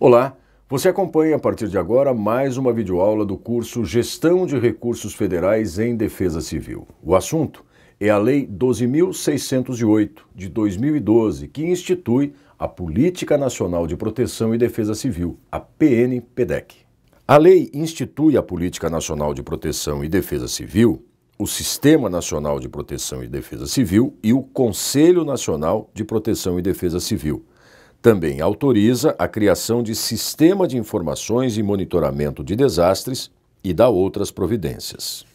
Olá, você acompanha a partir de agora mais uma videoaula do curso Gestão de Recursos Federais em Defesa Civil. O assunto é a Lei 12.608, de 2012, que institui a Política Nacional de Proteção e Defesa Civil, a PNPDEC. A lei institui a Política Nacional de Proteção e Defesa Civil, o Sistema Nacional de Proteção e Defesa Civil e o Conselho Nacional de Proteção e Defesa Civil. Também autoriza a criação de Sistema de Informações e Monitoramento de Desastres e dá outras providências.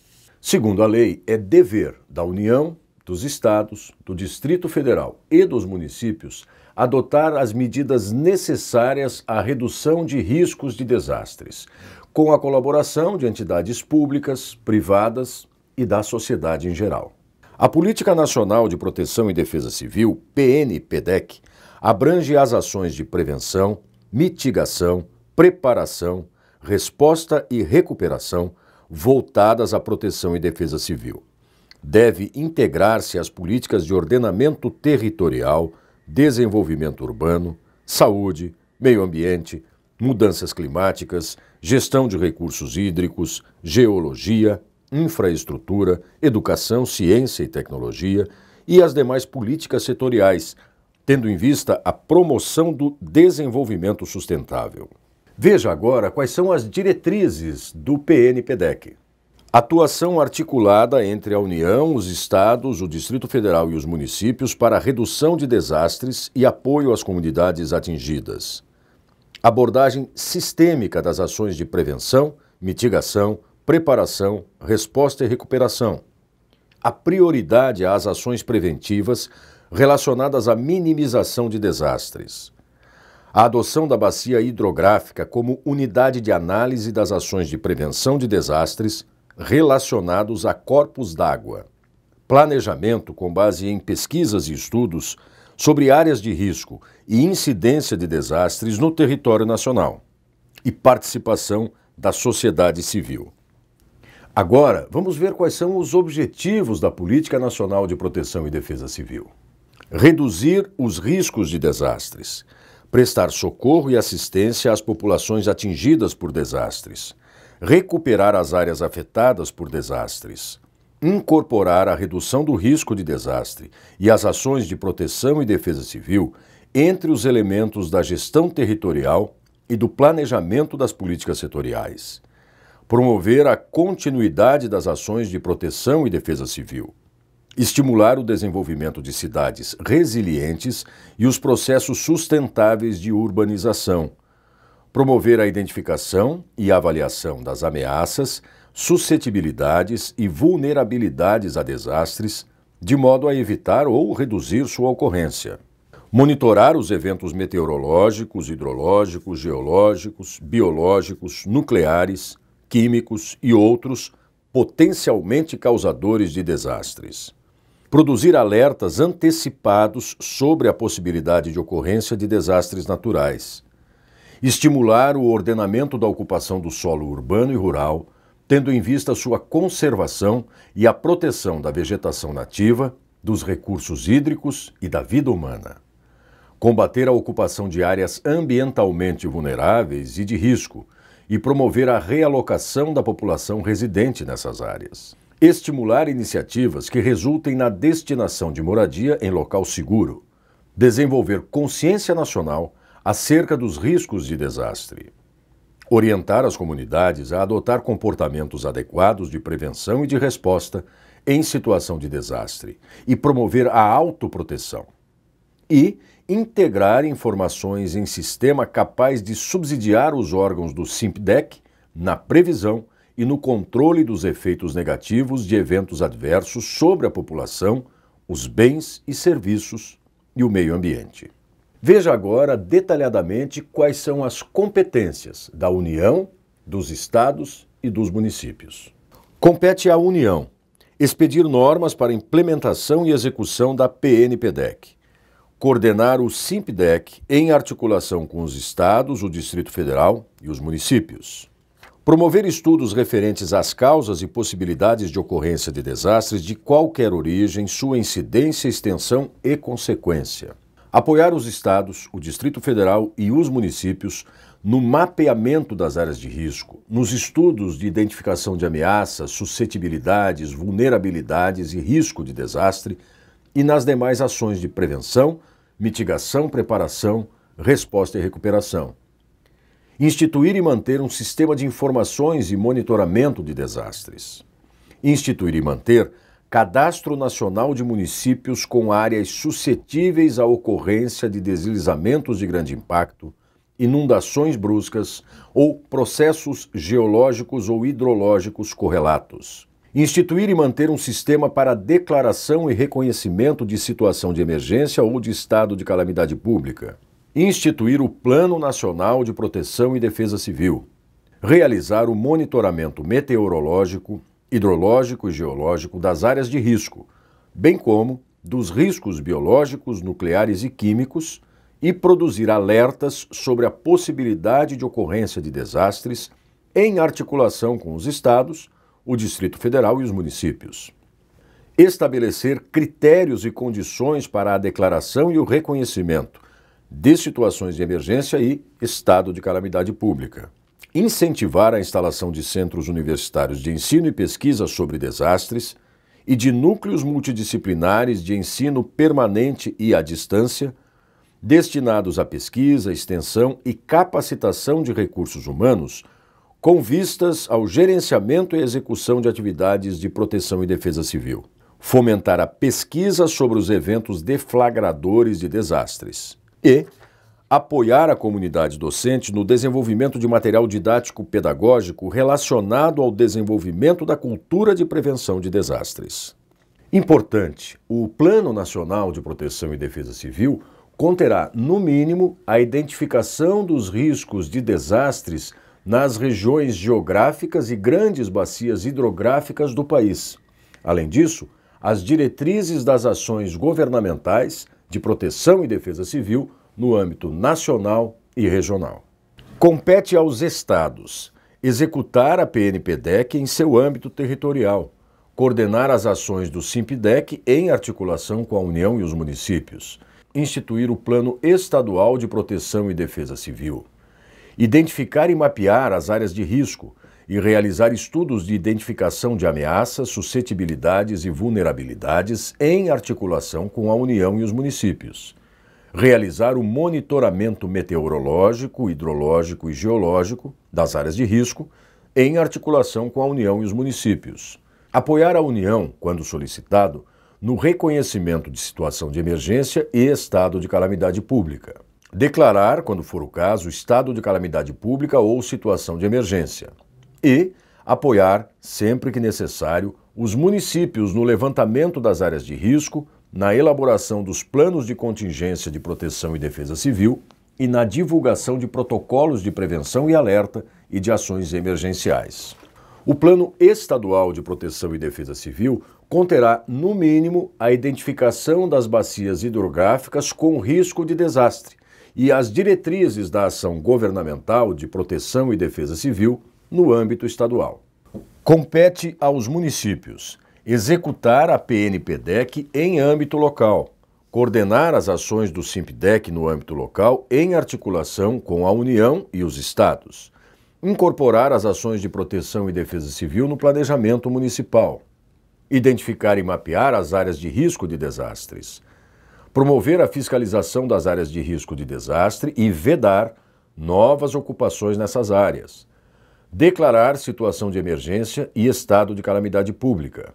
Segundo a lei, é dever da União, dos Estados, do Distrito Federal e dos municípios adotar as medidas necessárias à redução de riscos de desastres, com a colaboração de entidades públicas, privadas e da sociedade em geral. A Política Nacional de Proteção e Defesa Civil, PNPDEC, abrange as ações de prevenção, mitigação, preparação, resposta e recuperação voltadas à proteção e defesa civil. Deve integrar-se às políticas de ordenamento territorial, desenvolvimento urbano, saúde, meio ambiente, mudanças climáticas, gestão de recursos hídricos, geologia, infraestrutura, educação, ciência e tecnologia e as demais políticas setoriais, tendo em vista a promoção do desenvolvimento sustentável. Veja agora quais são as diretrizes do PNPDEC. Atuação articulada entre a União, os Estados, o Distrito Federal e os municípios para a redução de desastres e apoio às comunidades atingidas. Abordagem sistêmica das ações de prevenção, mitigação, preparação, resposta e recuperação. A prioridade às ações preventivas relacionadas à minimização de desastres. A adoção da bacia hidrográfica como unidade de análise das ações de prevenção de desastres relacionados a corpos d'água. Planejamento com base em pesquisas e estudos sobre áreas de risco e incidência de desastres no território nacional. E participação da sociedade civil. Agora, vamos ver quais são os objetivos da Política Nacional de Proteção e Defesa Civil. Reduzir os riscos de desastres. Prestar socorro e assistência às populações atingidas por desastres. Recuperar as áreas afetadas por desastres. Incorporar a redução do risco de desastre e as ações de proteção e defesa civil entre os elementos da gestão territorial e do planejamento das políticas setoriais. Promover a continuidade das ações de proteção e defesa civil. Estimular o desenvolvimento de cidades resilientes e os processos sustentáveis de urbanização. Promover a identificação e avaliação das ameaças, suscetibilidades e vulnerabilidades a desastres, de modo a evitar ou reduzir sua ocorrência. Monitorar os eventos meteorológicos, hidrológicos, geológicos, biológicos, nucleares, químicos e outros potencialmente causadores de desastres. Produzir alertas antecipados sobre a possibilidade de ocorrência de desastres naturais. Estimular o ordenamento da ocupação do solo urbano e rural, tendo em vista sua conservação e a proteção da vegetação nativa, dos recursos hídricos e da vida humana. Combater a ocupação de áreas ambientalmente vulneráveis e de risco, e promover a realocação da população residente nessas áreas. Estimular iniciativas que resultem na destinação de moradia em local seguro. Desenvolver consciência nacional acerca dos riscos de desastre. Orientar as comunidades a adotar comportamentos adequados de prevenção e de resposta em situação de desastre e promover a autoproteção. E integrar informações em sistema capaz de subsidiar os órgãos do SIMPDEC na previsão e no controle dos efeitos negativos de eventos adversos sobre a população, os bens e serviços e o meio ambiente. Veja agora detalhadamente quais são as competências da União, dos Estados e dos municípios. Compete à União expedir normas para implementação e execução da PNPDEC. Coordenar o SIMPDEC em articulação com os Estados, o Distrito Federal e os municípios. Promover estudos referentes às causas e possibilidades de ocorrência de desastres de qualquer origem, sua incidência, extensão e consequência. Apoiar os Estados, o Distrito Federal e os municípios no mapeamento das áreas de risco, nos estudos de identificação de ameaças, suscetibilidades, vulnerabilidades e risco de desastre e nas demais ações de prevenção, mitigação, preparação, resposta e recuperação. Instituir e manter um sistema de informações e monitoramento de desastres. Instituir e manter Cadastro Nacional de Municípios com áreas suscetíveis à ocorrência de deslizamentos de grande impacto, inundações bruscas ou processos geológicos ou hidrológicos correlatos. Instituir e manter um sistema para declaração e reconhecimento de situação de emergência ou de estado de calamidade pública. Instituir o Plano Nacional de Proteção e Defesa Civil. Realizar o monitoramento meteorológico, hidrológico e geológico das áreas de risco, bem como dos riscos biológicos, nucleares e químicos, e produzir alertas sobre a possibilidade de ocorrência de desastres em articulação com os estados, o Distrito Federal e os municípios. Estabelecer critérios e condições para a declaração e o reconhecimento de situações de emergência e estado de calamidade pública. Incentivar a instalação de centros universitários de ensino e pesquisa sobre desastres e de núcleos multidisciplinares de ensino permanente e à distância, destinados à pesquisa, extensão e capacitação de recursos humanos, com vistas ao gerenciamento e execução de atividades de proteção e defesa civil. Fomentar a pesquisa sobre os eventos deflagradores de desastres. E apoiar a comunidade docente no desenvolvimento de material didático pedagógico relacionado ao desenvolvimento da cultura de prevenção de desastres. Importante, o Plano Nacional de Proteção e Defesa Civil conterá, no mínimo, a identificação dos riscos de desastres nas regiões geográficas e grandes bacias hidrográficas do país. Além disso, as diretrizes das ações governamentais de proteção e defesa civil no âmbito nacional e regional. Compete aos estados executar a PNPDEC em seu âmbito territorial, coordenar as ações do SIMPDEC em articulação com a União e os municípios, instituir o Plano Estadual de Proteção e Defesa Civil, identificar e mapear as áreas de risco e realizar estudos de identificação de ameaças, suscetibilidades e vulnerabilidades em articulação com a União e os municípios, realizar o monitoramento meteorológico, hidrológico e geológico das áreas de risco em articulação com a União e os municípios, apoiar a União, quando solicitado, no reconhecimento de situação de emergência e estado de calamidade pública. Declarar, quando for o caso, estado de calamidade pública ou situação de emergência. E apoiar, sempre que necessário, os municípios no levantamento das áreas de risco, na elaboração dos planos de contingência de proteção e defesa civil e na divulgação de protocolos de prevenção e alerta e de ações emergenciais. O Plano Estadual de Proteção e Defesa Civil conterá, no mínimo, a identificação das bacias hidrográficas com risco de desastre e as diretrizes da ação governamental de proteção e defesa civil no âmbito estadual. Compete aos municípios executar a PNPDEC em âmbito local, coordenar as ações do SIMPDEC no âmbito local em articulação com a União e os estados, incorporar as ações de proteção e defesa civil no planejamento municipal, identificar e mapear as áreas de risco de desastres, promover a fiscalização das áreas de risco de desastre e vedar novas ocupações nessas áreas, declarar situação de emergência e estado de calamidade pública,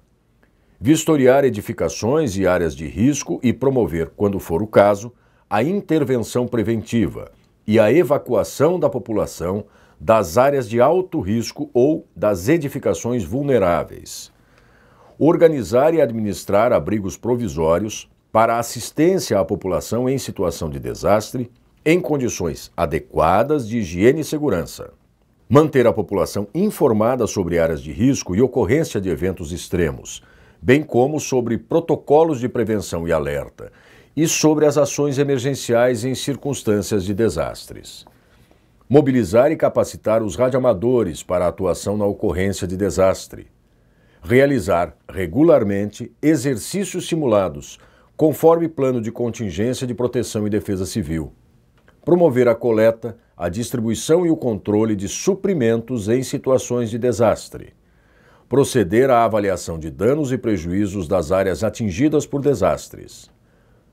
vistoriar edificações e áreas de risco e promover, quando for o caso, a intervenção preventiva e a evacuação da população das áreas de alto risco ou das edificações vulneráveis. Organizar e administrar abrigos provisórios para assistência à população em situação de desastre em condições adequadas de higiene e segurança. Manter a população informada sobre áreas de risco e ocorrência de eventos extremos, bem como sobre protocolos de prevenção e alerta, e sobre as ações emergenciais em circunstâncias de desastres. Mobilizar e capacitar os radioamadores para a atuação na ocorrência de desastre. Realizar regularmente exercícios simulados, conforme plano de contingência de proteção e defesa civil. promover a coleta, a distribuição e o controle de suprimentos em situações de desastre, proceder à avaliação de danos e prejuízos das áreas atingidas por desastres,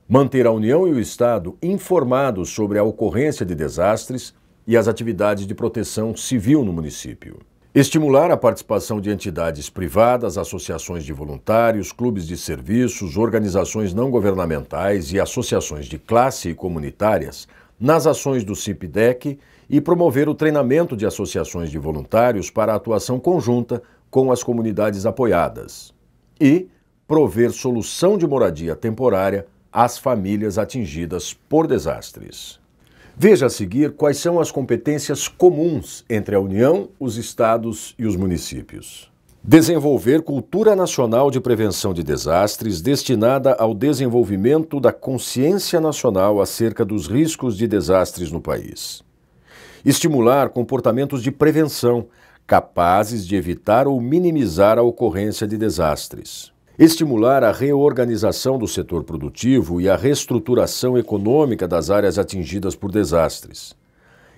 manter a União e o Estado informados sobre a ocorrência de desastres e as atividades de proteção civil no município. Estimular a participação de entidades privadas, associações de voluntários, clubes de serviços, organizações não governamentais e associações de classe e comunitárias nas ações do SIMPDEC e promover o treinamento de associações de voluntários para a atuação conjunta com as comunidades apoiadas. E prover solução de moradia temporária às famílias atingidas por desastres. Veja a seguir quais são as competências comuns entre a União, os estados e os municípios. Desenvolver cultura nacional de prevenção de desastres destinada ao desenvolvimento da consciência nacional acerca dos riscos de desastres no país. Estimular comportamentos de prevenção capazes de evitar ou minimizar a ocorrência de desastres. Estimular a reorganização do setor produtivo e a reestruturação econômica das áreas atingidas por desastres.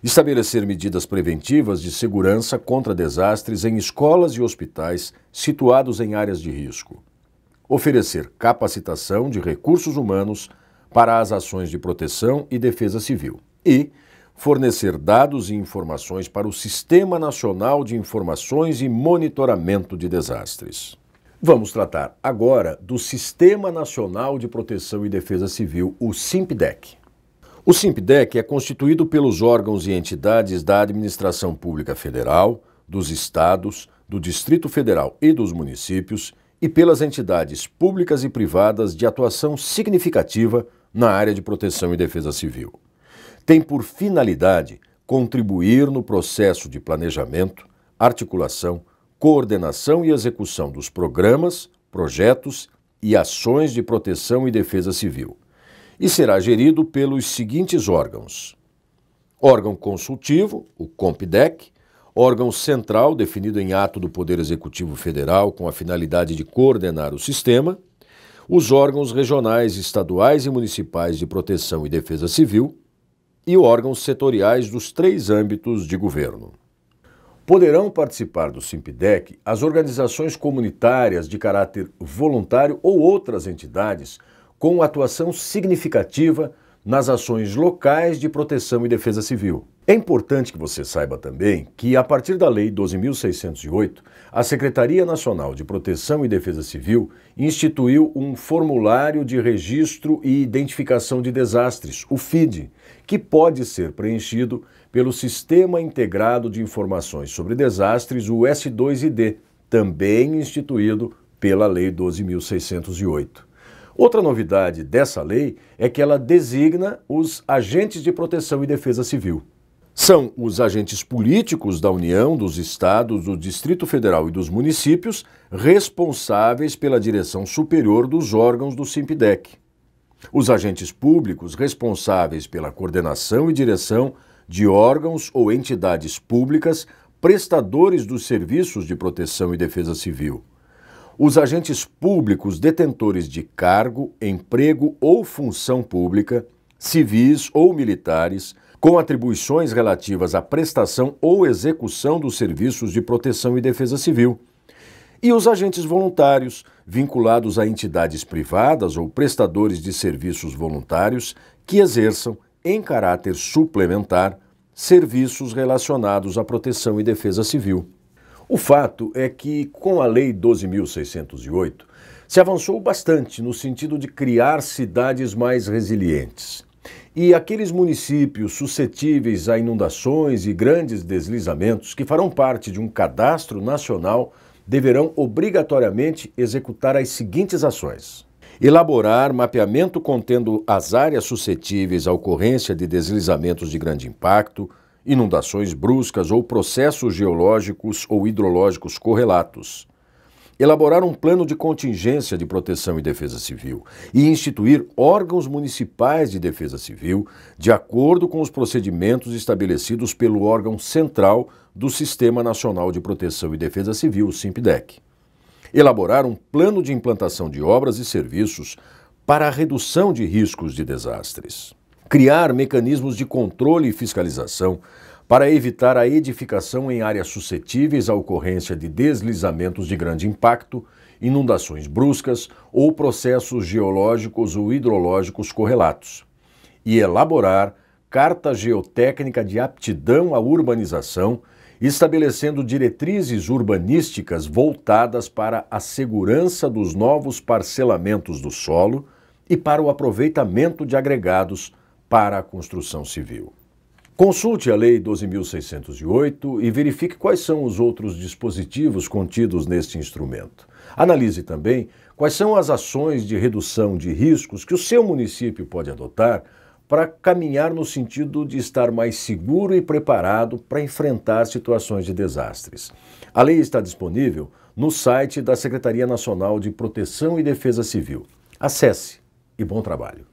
Estabelecer medidas preventivas de segurança contra desastres em escolas e hospitais situados em áreas de risco. Oferecer capacitação de recursos humanos para as ações de proteção e defesa civil. E fornecer dados e informações para o Sistema Nacional de Informações e Monitoramento de Desastres. Vamos tratar agora do Sistema Nacional de Proteção e Defesa Civil, o SIMPDEC. O SIMPDEC é constituído pelos órgãos e entidades da Administração Pública Federal, dos estados, do Distrito Federal e dos municípios e pelas entidades públicas e privadas de atuação significativa na área de proteção e defesa civil. Tem por finalidade contribuir no processo de planejamento, articulação, coordenação e execução dos programas, projetos e ações de proteção e defesa civil, e será gerido pelos seguintes órgãos: órgão consultivo, o COMPDEC, órgão central definido em ato do Poder Executivo Federal com a finalidade de coordenar o sistema, os órgãos regionais, estaduais e municipais de proteção e defesa civil e órgãos setoriais dos 3 âmbitos de governo. Poderão participar do SIMPDEC as organizações comunitárias de caráter voluntário ou outras entidades com atuação significativa nas ações locais de proteção e defesa civil. É importante que você saiba também que, a partir da Lei 12.608, a Secretaria Nacional de Proteção e Defesa Civil instituiu um formulário de registro e identificação de desastres, o FID, que pode ser preenchido pelo Sistema Integrado de Informações sobre Desastres, o S2ID, também instituído pela Lei 12.608. Outra novidade dessa lei é que ela designa os agentes de proteção e defesa civil. São os agentes políticos da União, dos estados, do Distrito Federal e dos municípios responsáveis pela direção superior dos órgãos do SIMPDEC. Os agentes públicos responsáveis pela coordenação e direção de órgãos ou entidades públicas prestadores dos serviços de proteção e defesa civil. Os agentes públicos detentores de cargo, emprego ou função pública, civis ou militares, com atribuições relativas à prestação ou execução dos serviços de proteção e defesa civil. E os agentes voluntários, vinculados a entidades privadas ou prestadores de serviços voluntários que exerçam, em caráter suplementar, serviços relacionados à proteção e defesa civil. O fato é que, com a Lei 12.608, se avançou bastante no sentido de criar cidades mais resilientes. E aqueles municípios suscetíveis a inundações e grandes deslizamentos que farão parte de um cadastro nacional deverão obrigatoriamente executar as seguintes ações: elaborar mapeamento contendo as áreas suscetíveis à ocorrência de deslizamentos de grande impacto, inundações bruscas ou processos geológicos ou hidrológicos correlatos. Elaborar um plano de contingência de proteção e defesa civil e instituir órgãos municipais de defesa civil de acordo com os procedimentos estabelecidos pelo órgão central do Sistema Nacional de Proteção e Defesa Civil, o SIMPDEC. Elaborar um plano de implantação de obras e serviços para a redução de riscos de desastres. Criar mecanismos de controle e fiscalização para evitar a edificação em áreas suscetíveis à ocorrência de deslizamentos de grande impacto, inundações bruscas ou processos geológicos ou hidrológicos correlatos. E elaborar carta geotécnica de aptidão à urbanização, estabelecendo diretrizes urbanísticas voltadas para a segurança dos novos parcelamentos do solo e para o aproveitamento de agregados para a construção civil. Consulte a Lei 12.608 e verifique quais são os outros dispositivos contidos neste instrumento. Analise também quais são as ações de redução de riscos que o seu município pode adotar para caminhar no sentido de estar mais seguro e preparado para enfrentar situações de desastres. A lei está disponível no site da Secretaria Nacional de Proteção e Defesa Civil. Acesse e bom trabalho.